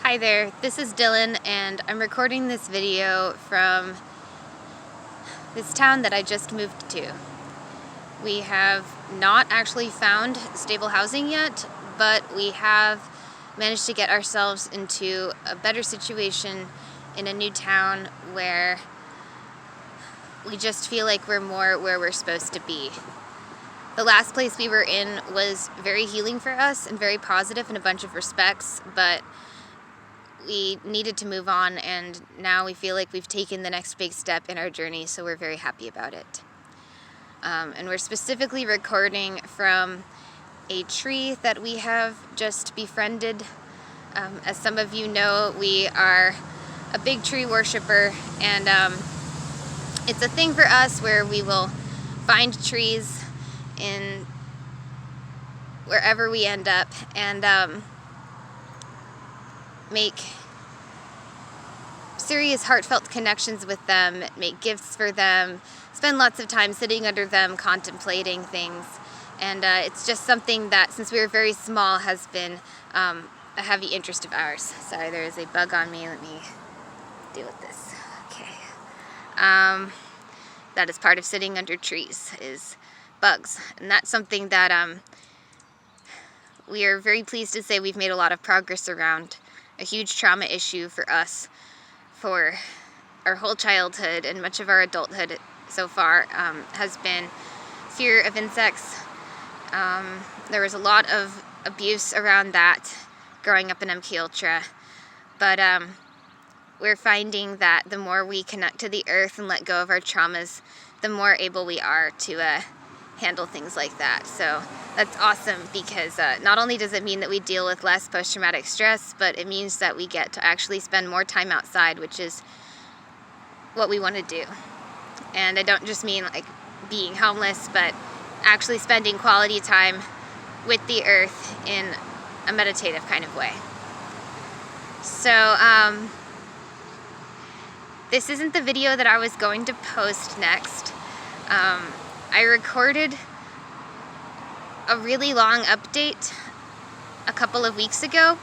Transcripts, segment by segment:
Hi there, this is Dylan and I'm recording this video from this town that I just moved to. We have not actually found stable housing yet, but we have managed to get ourselves into a better situation in a new town where we just feel like we're more where we're supposed to be. The last place we were in was very healing for us and very positive in a bunch of respects, but we needed to move on, and now we feel like we've taken the next big step in our journey, so we're very happy about it. And we're specifically recording from a tree that we have just befriended. As some of you know, we are a big tree worshiper, and it's a thing for us where we will find trees in wherever we end up and make serious heartfelt connections with them, make gifts for them, spend lots of time sitting under them contemplating things. And it's just something that, since we were very small, has been a heavy interest of ours. Sorry, there is a bug on me. Let me deal with this. Okay. That is part of sitting under trees, is bugs. And that's something that we are very pleased to say we've made a lot of progress around. A huge trauma issue for us for our whole childhood and much of our adulthood so far has been fear of insects. There was a lot of abuse around that growing up in MK Ultra, but we're finding that the more we connect to the earth and let go of our traumas, the more able we are to handle things like that. So that's awesome, because not only does it mean that we deal with less post-traumatic stress, but it means that we get to actually spend more time outside, which is what we want to do. And I don't just mean like being homeless, but actually spending quality time with the earth in a meditative kind of way. So this isn't the video that I was going to post next. I recorded a really long update a couple of weeks ago,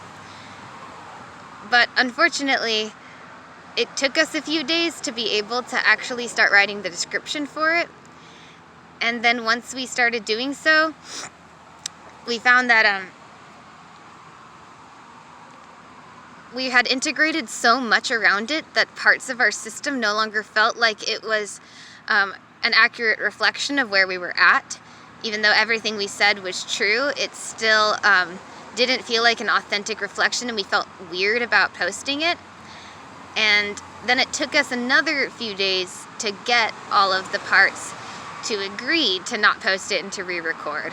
but unfortunately it took us a few days to be able to actually start writing the description for it. And then once we started doing so, we found that we had integrated so much around it that parts of our system no longer felt like it was an accurate reflection of where we were at. Even though everything we said was true, it still didn't feel like an authentic reflection, and we felt weird about posting it. And then it took us another few days to get all of the parts to agree to not post it and to re-record.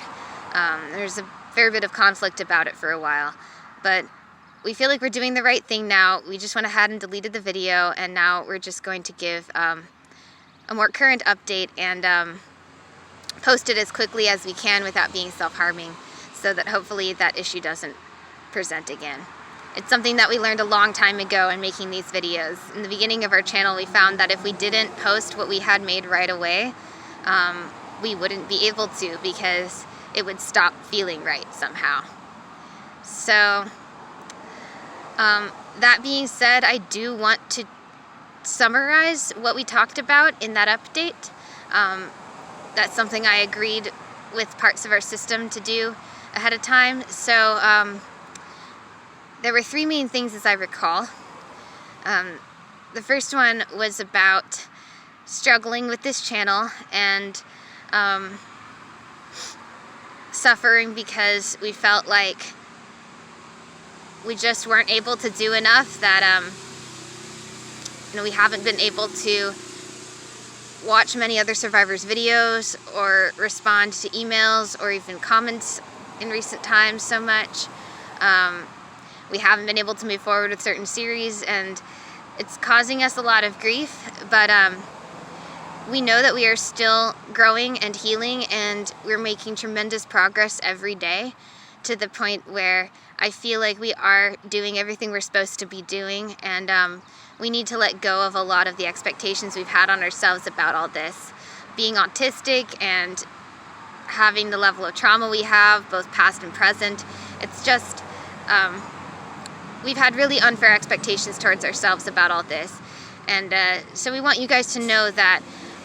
There's a fair bit of conflict about it for a while, but we feel like we're doing the right thing now. We just went ahead and deleted the video, and now we're just going to give a more current update and post it as quickly as we can without being self-harming, so that hopefully that issue doesn't present again. It's something that we learned a long time ago in making these videos. In the beginning of our channel, we found that if we didn't post what we had made right away, we wouldn't be able to, because it would stop feeling right somehow. So that being said, I do want to summarize what we talked about in that update. That's something I agreed with parts of our system to do ahead of time. So there were three main things, as I recall. The first one was about struggling with this channel and suffering because we felt like we just weren't able to do enough, that we haven't been able to watch many other survivors' videos or respond to emails or even comments in recent times so much. We haven't been able to move forward with certain series, and it's causing us a lot of grief, but we know that we are still growing and healing, and we're making tremendous progress every day, to the point where I feel like we are doing everything we're supposed to be doing, and we need to let go of a lot of the expectations we've had on ourselves about all this. Being autistic and having the level of trauma we have, both past and present, it's just we've had really unfair expectations towards ourselves about all this. And so we want you guys to know that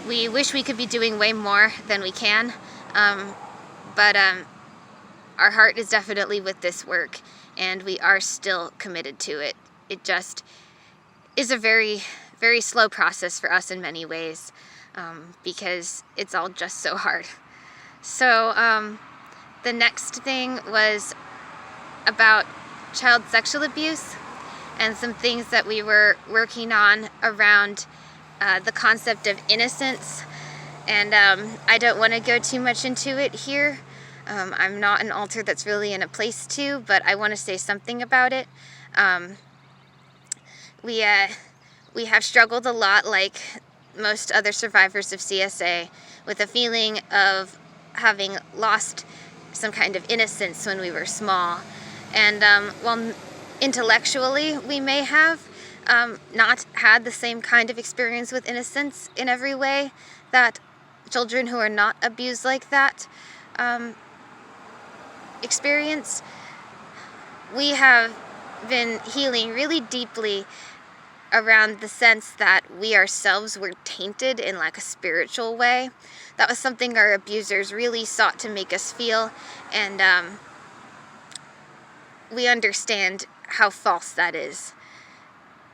we wish we could be doing way more than we can. But our heart is definitely with this work, and we are still committed to it. It just is a very, very slow process for us in many ways, because it's all just so hard. So the next thing was about child sexual abuse and some things that we were working on around the concept of innocence. And I don't want to go too much into it here. I'm not an altar that's really in a place to, but I want to say something about it. We have struggled a lot, like most other survivors of CSA, with a feeling of having lost some kind of innocence when we were small. And while intellectually we may have not had the same kind of experience with innocence in every way that children who are not abused like that experience, we have been healing really deeply around the sense that we ourselves were tainted in like a spiritual way. That was something our abusers really sought to make us feel, and we understand how false that is.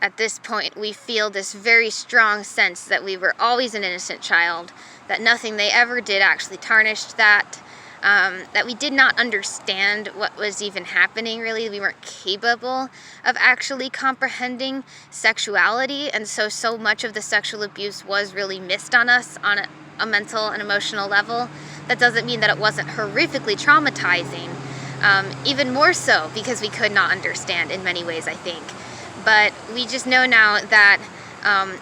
At this point, we feel this very strong sense that we were always an innocent child, that nothing they ever did actually tarnished that, that we did not understand what was even happening, really. We weren't capable of actually comprehending sexuality, and so much of the sexual abuse was really missed on us on a mental and emotional level. That doesn't mean that it wasn't horrifically traumatizing, even more so because we could not understand in many ways, I think. But we just know now that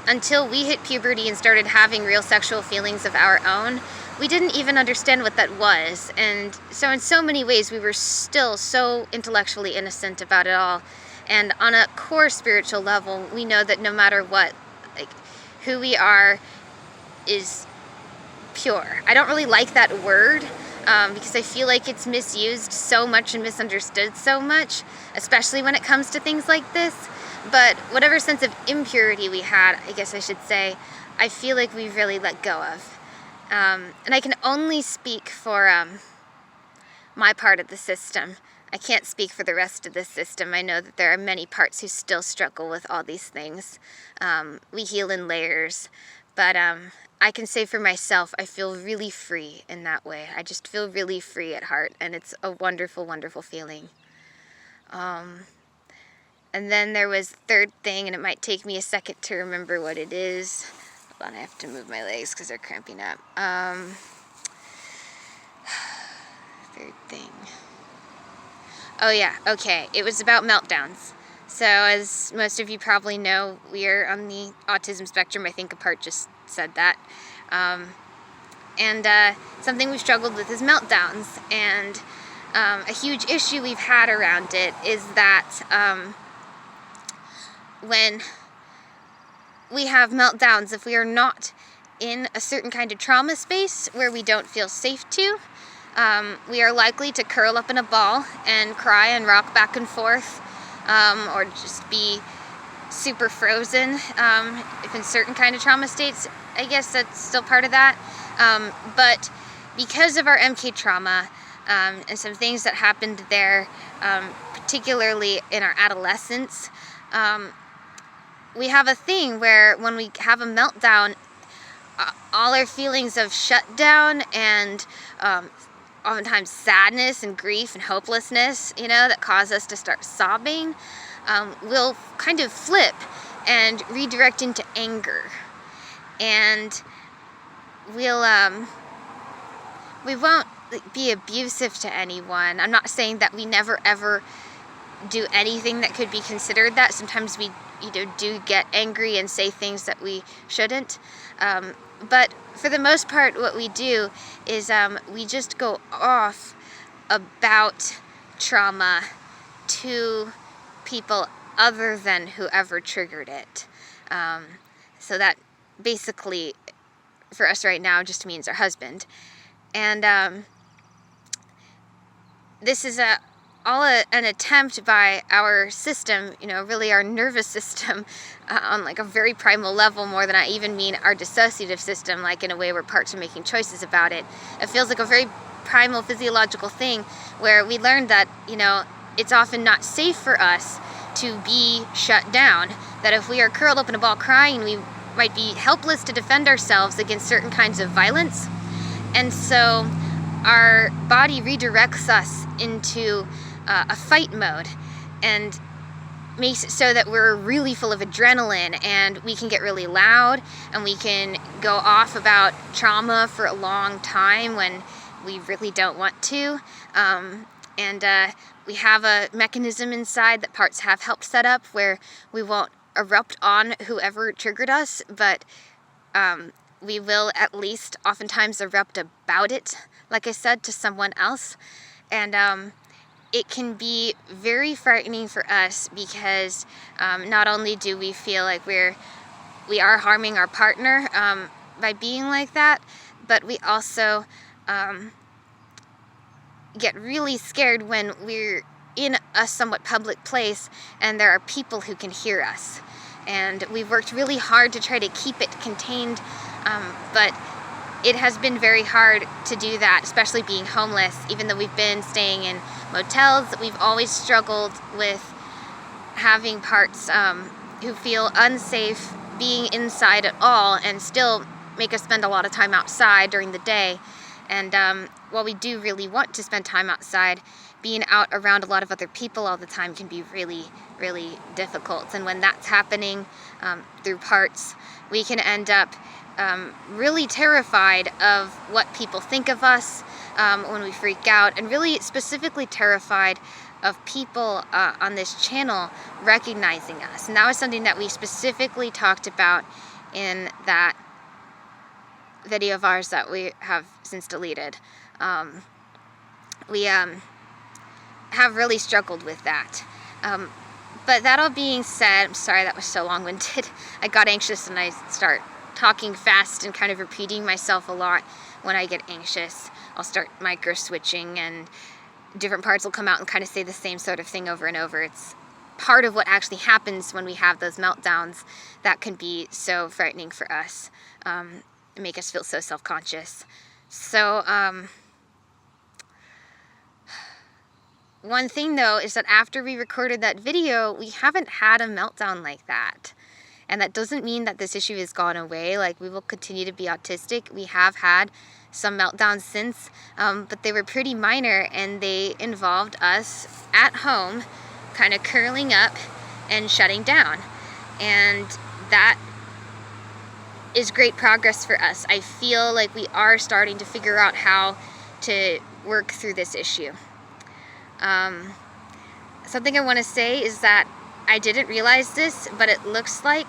until we hit puberty and started having real sexual feelings of our own, we didn't even understand what that was. And so in so many ways, we were still so intellectually innocent about it all. And on a core spiritual level, we know that no matter what, like, who we are is pure. I don't really like that word because I feel like it's misused so much and misunderstood so much, especially when it comes to things like this. But whatever sense of impurity we had, I guess I should say, I feel like we've really let go of. And I can only speak for my part of the system. I can't speak for the rest of the system. I know that there are many parts who still struggle with all these things. We heal in layers. But I can say for myself, I feel really free in that way. I just feel really free at heart, and it's a wonderful, wonderful feeling. And then there was the third thing, and it might take me a second to remember what it is. Hold on, I have to move my legs because they're cramping up. Third thing. Oh yeah, okay. It was about meltdowns. So as most of you probably know, we are on the autism spectrum. I think a part just said that. And something we've struggled with is meltdowns. And a huge issue we've had around it is that when we have meltdowns, if we are not in a certain kind of trauma space where we don't feel safe to, we are likely to curl up in a ball and cry and rock back and forth, or just be super frozen. If in certain kind of trauma states, I guess that's still part of that. But because of our MK trauma and some things that happened there, particularly in our adolescence, we have a thing where when we have a meltdown, all our feelings of shutdown and oftentimes sadness and grief and hopelessness, that cause us to start sobbing, will kind of flip and redirect into anger. And we won't be abusive to anyone. I'm not saying that we never ever do anything that could be considered that. Sometimes we do get angry and say things that we shouldn't. But for the most part, what we do is we just go off about trauma to people other than whoever triggered it. So that basically, for us right now, just means our husband. And this is an attempt by our system, really our nervous system, on like a very primal level, more than I even mean our dissociative system, like in a way where parts are making choices about it. It feels like a very primal physiological thing where we learned that, it's often not safe for us to be shut down, that if we are curled up in a ball crying, we might be helpless to defend ourselves against certain kinds of violence. And so our body redirects us into a fight mode and makes it so that we're really full of adrenaline, and we can get really loud, and we can go off about trauma for a long time when we really don't want to. We have a mechanism inside that parts have helped set up where we won't erupt on whoever triggered us, but we will at least oftentimes erupt about it, like I said, to someone else. And it can be very frightening for us because not only do we feel like we are harming our partner by being like that, but we also get really scared when we're in a somewhat public place and there are people who can hear us. And we've worked really hard to try to keep it contained, but it has been very hard to do that, especially being homeless. Even though we've been staying in motels, we've always struggled with having parts who feel unsafe being inside at all and still make us spend a lot of time outside during the day. And while we do really want to spend time outside, being out around a lot of other people all the time can be really, really difficult. And when that's happening through parts, we can end up really terrified of what people think of us when we freak out, and really specifically terrified of people on this channel recognizing us. And that was something that we specifically talked about in that video of ours that we have since deleted. We have really struggled with that. But that all being said, I'm sorry that was so long-winded. I got anxious and I start talking fast and kind of repeating myself a lot when I get anxious. I'll start micro-switching and different parts will come out and kind of say the same sort of thing over and over. It's part of what actually happens when we have those meltdowns that can be so frightening for us, make us feel so self-conscious. So, one thing though is that after we recorded that video, we haven't had a meltdown like that. And that doesn't mean that this issue has gone away. Like, we will continue to be autistic. We have had some meltdowns since, but they were pretty minor, and they involved us at home kind of curling up and shutting down. And that is great progress for us. I feel like we are starting to figure out how to work through this issue. Something I want to say is that I didn't realize this, but it looks like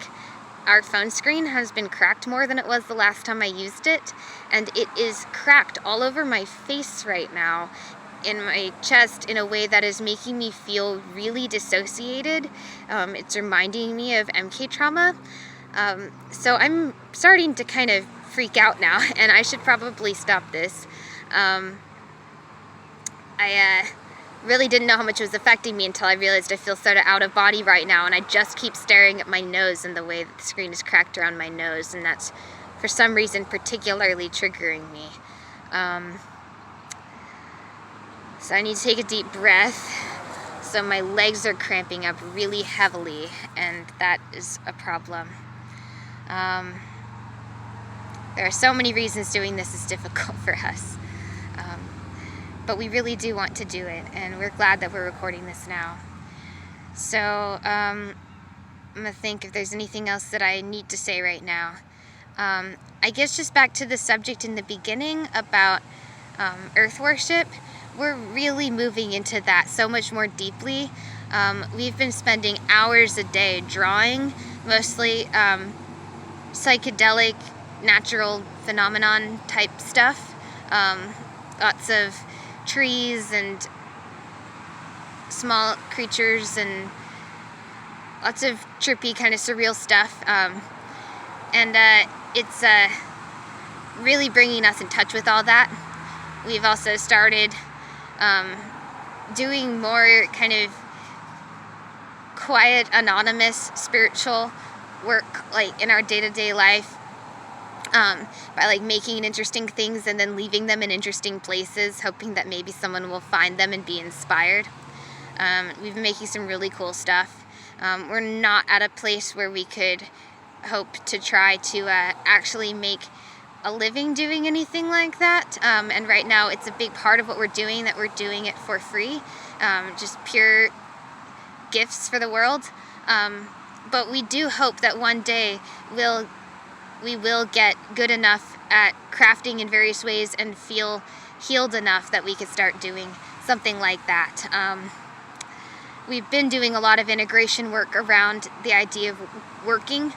our phone screen has been cracked more than it was the last time I used it, and it is cracked all over my face right now, in my chest, in a way that is making me feel really dissociated. It's reminding me of MK trauma. So I'm starting to kind of freak out now, and I should probably stop this. I really didn't know how much it was affecting me until I realized I feel sort of out of body right now, and I just keep staring at my nose and the way that the screen is cracked around my nose, and that's for some reason particularly triggering me. So I need to take a deep breath. So my legs are cramping up really heavily, and that is a problem. There are so many reasons doing this is difficult for us. But we really do want to do it, and we're glad that we're recording this now. So I'm gonna think if there's anything else that I need to say right now. I guess just back to the subject in the beginning about earth worship, we're really moving into that so much more deeply. We've been spending hours a day drawing, mostly psychedelic, natural phenomenon type stuff. Lots of trees and small creatures and lots of trippy kind of surreal stuff. It's really bringing us in touch with all that. We've also started doing more kind of quiet, anonymous, spiritual work, like in our day-to-day life, by like making interesting things and then leaving them in interesting places, hoping that maybe someone will find them and be inspired. We've been making some really cool stuff. We're not at a place where we could hope to try to actually make a living doing anything like that. And right now it's a big part of what we're doing, that we're doing it for free, just pure gifts for the world. But we do hope that one day we will get good enough at crafting in various ways and feel healed enough that we could start doing something like that. We've been doing a lot of integration work around the idea of working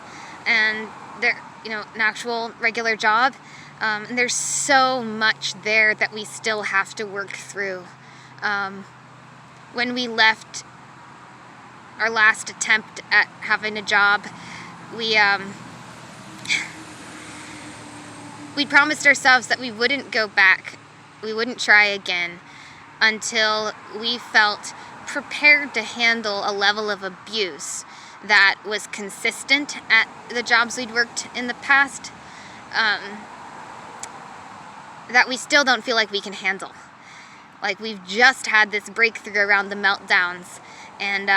and an actual regular job. And there's so much there that we still have to work through. When we left our last attempt at having a job, we promised ourselves that we wouldn't go back, we wouldn't try again until we felt prepared to handle a level of abuse that was consistent at the jobs we'd worked in the past, that we still don't feel like we can handle. Like, we've just had this breakthrough around the meltdowns, and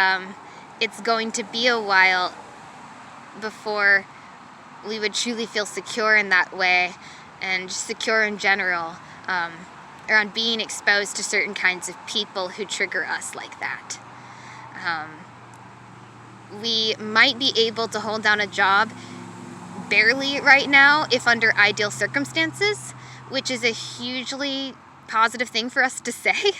it's going to be a while before we would truly feel secure in that way, and just secure in general, around being exposed to certain kinds of people who trigger us like that. We might be able to hold down a job barely right now if under ideal circumstances, which is a hugely positive thing for us to say.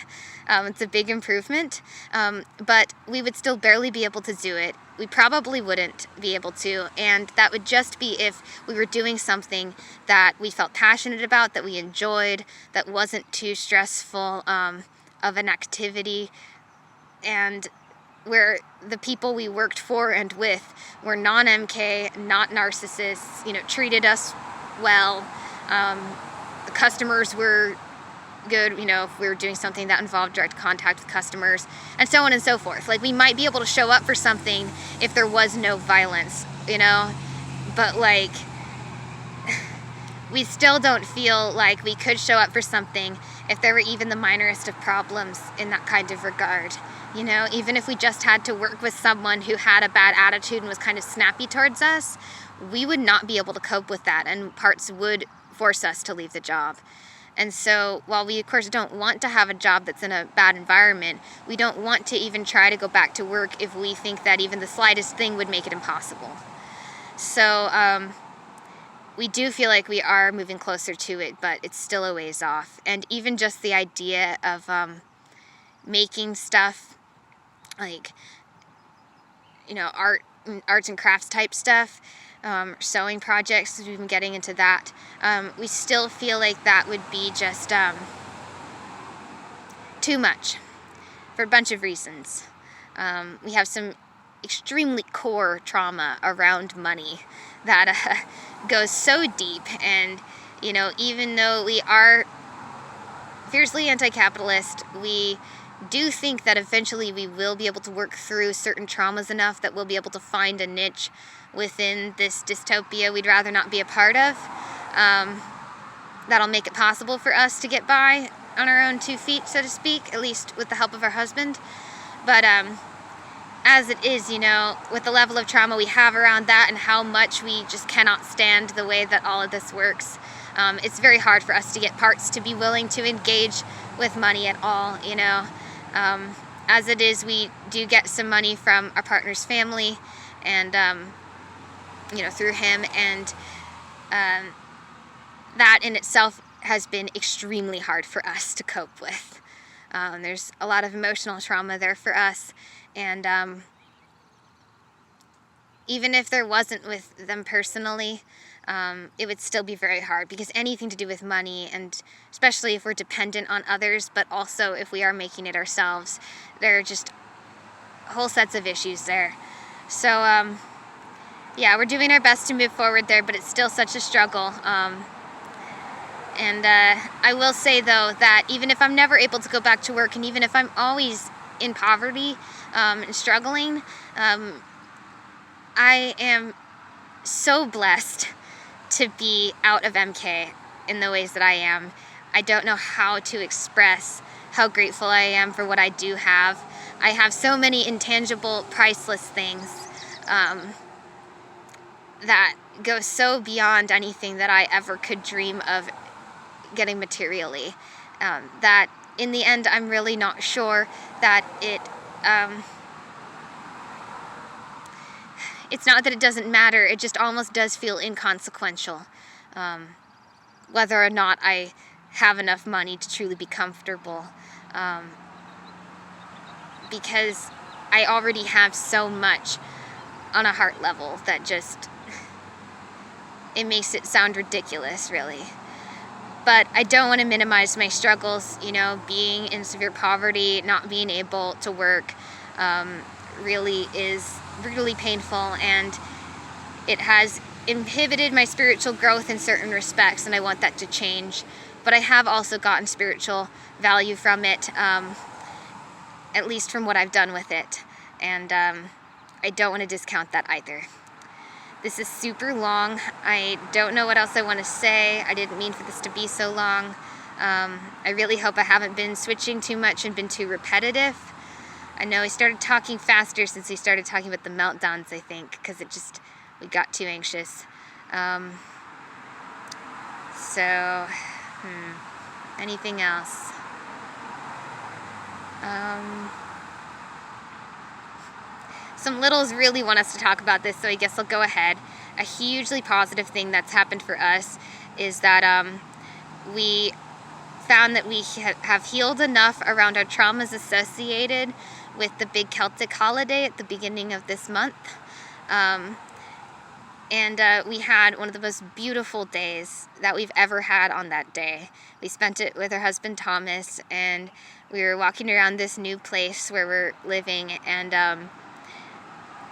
It's a big improvement, but we would still barely be able to do it. We probably wouldn't be able to, and that would just be if we were doing something that we felt passionate about, that we enjoyed, that wasn't too stressful of an activity, and where the people we worked for and with were non-MK, not narcissists, treated us well. The customers were good, if we were doing something that involved direct contact with customers, and so on and so forth. Like, we might be able to show up for something if there was no violence, but like, we still don't feel like we could show up for something if there were even the minorest of problems in that kind of regard. Even if we just had to work with someone who had a bad attitude and was kind of snappy towards us, we would not be able to cope with that, and parts would force us to leave the job. And so while we, of course, don't want to have a job that's in a bad environment, we don't want to even try to go back to work if we think that even the slightest thing would make it impossible. So we do feel like we are moving closer to it, but it's still a ways off. And even just the idea of making stuff like, arts and crafts type stuff, sewing projects, we've been getting into that. We still feel like that would be just too much for a bunch of reasons. We have some extremely core trauma around money that goes so deep, and even though we are fiercely anti-capitalist, we do think that eventually we will be able to work through certain traumas enough that we'll be able to find a niche within this dystopia we'd rather not be a part of, that'll make it possible for us to get by on our own 2 feet, so to speak, at least with the help of our husband. But as it is, with the level of trauma we have around that and how much we just cannot stand the way that all of this works, it's very hard for us to get parts to be willing to engage with money at all, As it is, we do get some money from our partner's family, and through him, and that in itself has been extremely hard for us to cope with. There's a lot of emotional trauma there for us, and even if there wasn't with them personally, it would still be very hard, because anything to do with money, and especially if we're dependent on others, but also if we are making it ourselves, there are just whole sets of issues there. So we're doing our best to move forward there, but it's still such a struggle. And I will say, though, that even if I'm never able to go back to work, and even if I'm always in poverty and struggling, I am so blessed to be out of MK in the ways that I am. I don't know how to express how grateful I am for what I do have. I have so many intangible, priceless things that go so beyond anything that I ever could dream of getting materially, that in the end I'm really not sure that it's not that it doesn't matter, it just almost does feel inconsequential, whether or not I have enough money to truly be comfortable, because I already have so much on a heart level that just, it makes it sound ridiculous, really. But I don't want to minimize my struggles, being in severe poverty, not being able to work, really is brutally painful, and it has inhibited my spiritual growth in certain respects, and I want that to change. But I have also gotten spiritual value from it, at least from what I've done with it, and I don't want to discount that either. This is super long. I don't know what else I want to say. I didn't mean for this to be so long. I really hope I haven't been switching too much and been too repetitive. I know I started talking faster since we started talking about the meltdowns, I think, because we got too anxious. Anything else? Some littles really want us to talk about this, so I guess I'll go ahead. A hugely positive thing that's happened for us is that we found that we have healed enough around our traumas associated with the big Celtic holiday at the beginning of this month. We had one of the most beautiful days that we've ever had on that day. We spent it with our husband Thomas, and we were walking around this new place where we're living, and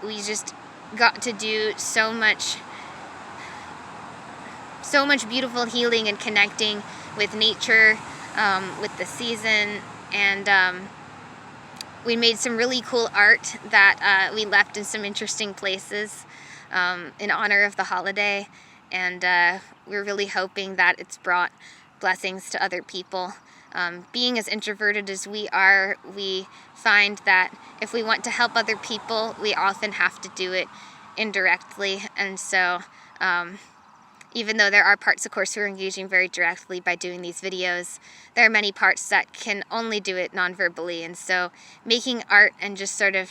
we just got to do so much beautiful healing and connecting with nature, with the season, and we made some really cool art that we left in some interesting places in honor of the holiday, and we're really hoping that it's brought blessings to other people. Being as introverted as we are, we find that if we want to help other people, we often have to do it indirectly, and so even though there are parts, of course, who are engaging very directly by doing these videos, there are many parts that can only do it non-verbally, and so making art and just sort of,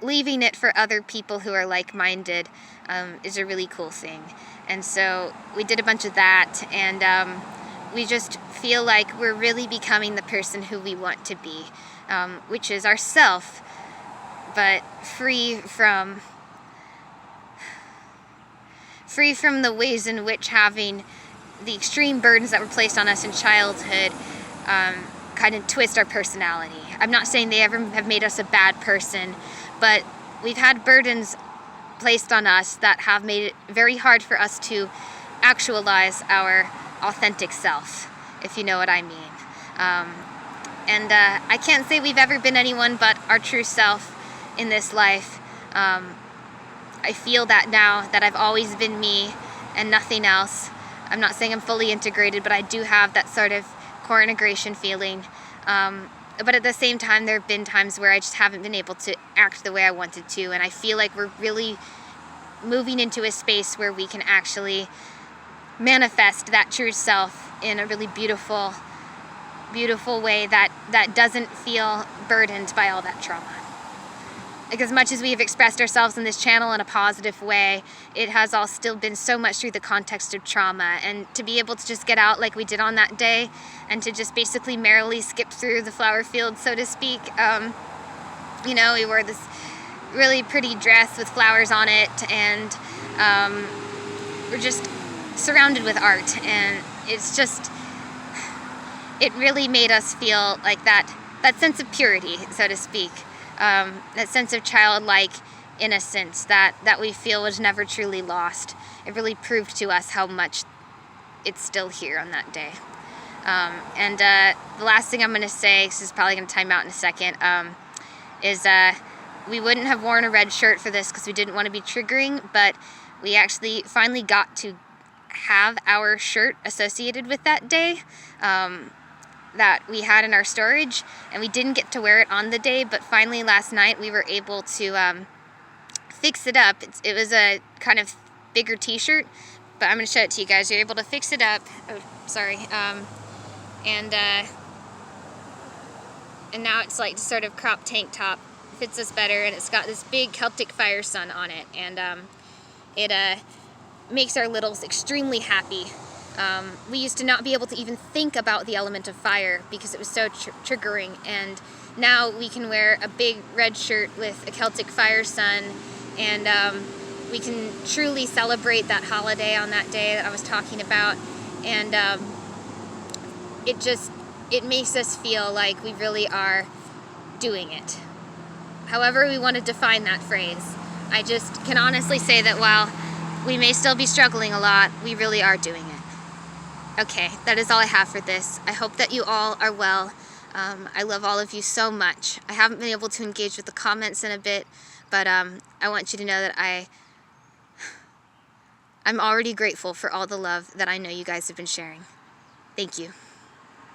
leaving it for other people who are like-minded is a really cool thing. And so we did a bunch of that, and we just feel like we're really becoming the person who we want to be, which is ourself, but free from the ways in which having the extreme burdens that were placed on us in childhood kind of twist our personality. I'm not saying they ever have made us a bad person, but we've had burdens placed on us that have made it very hard for us to actualize our authentic self, if you know what I mean. I can't say we've ever been anyone but our true self in this life. I feel that now, that I've always been me and nothing else. I'm not saying I'm fully integrated, but I do have that sort of core integration feeling. But at the same time, there have been times where I just haven't been able to act the way I wanted to, and I feel like we're really moving into a space where we can actually manifest that true self in a really beautiful way that doesn't feel burdened by all that trauma. Like, as much as we have expressed ourselves in this channel in a positive way, it has all still been so much through the context of trauma. And to be able to just get out like we did on that day, and to just basically merrily skip through the flower field, so to speak. We wore this really pretty dress with flowers on it, and we're just surrounded with art. And it really made us feel like that sense of purity, so to speak. That sense of childlike innocence that we feel was never truly lost. It really proved to us how much it's still here on that day. And the last thing I'm going to say, this is probably going to time out in a second, is we wouldn't have worn a red shirt for this because we didn't want to be triggering, but we actually finally got to have our shirt associated with that day that we had in our storage, and we didn't get to wear it on the day, but finally last night we were able to fix it up. It was a kind of bigger t-shirt, but I'm going to show it to you guys. You're able to fix it up. Oh, sorry. And now it's like sort of crop tank top. Fits us better, and it's got this big Celtic fire sun on it, and it makes our littles extremely happy. We used to not be able to even think about the element of fire because it was so triggering, and now we can wear a big red shirt with a Celtic fire sun, and we can truly celebrate that holiday on that day that I was talking about, and it makes us feel like we really are doing it. However we want to define that phrase, I just can honestly say that while we may still be struggling a lot, we really are doing it. Okay, that is all I have for this. I hope that you all are well. I love all of you so much. I haven't been able to engage with the comments in a bit, but I want you to know that I'm already grateful for all the love that I know you guys have been sharing. Thank you.